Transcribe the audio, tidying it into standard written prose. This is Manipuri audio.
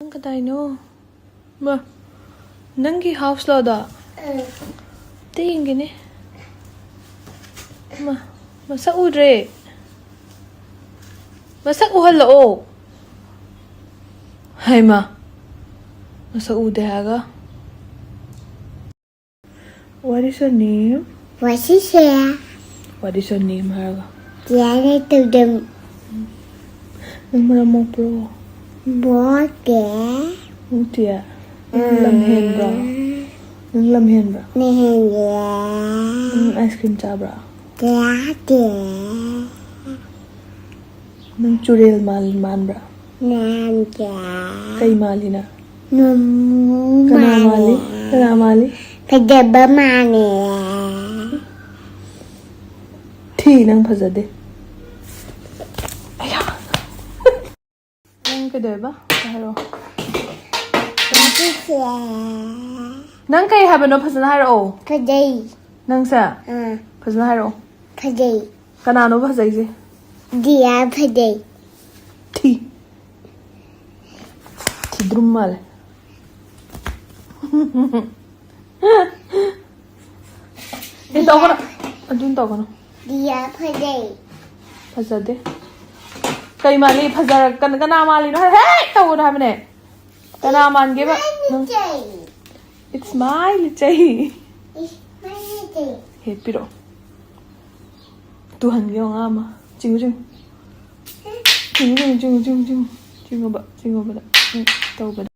Nang kadaino. Ma. Nangi house lo da. Tingin eh. Ma. Masa udre. Masa uhalo. Hai ma. Masa ude haga. What is your name? What is it? What is your name haga? Tiada tu dem Nang maramo pro. boke. Tia. Lam hen bra. Nang lam hen bra. Nihnya Ice cream cha bra. tiada Nang churel man bra. nanja Kay mali na. numu Kana mali. Kana mali. Kedeba mane Thi nang phajade. Aya. Nang kade ba? Haro. What is it? Nang kay habano phajana haro. Kadai Nang sa phajana haro. kadai Kana no phajai je. dia kadai Thi. Thi drummal. Ito ko na. Adun to ko na. dia kadai Phajade. Kay mali phajar kana mali no. Hey, to na hamne. Kana man ge ba. It's my lichai. He piro. Tu han ge nga ma. Jingu jing. Jingu ba. Jingu ba. Tau ba.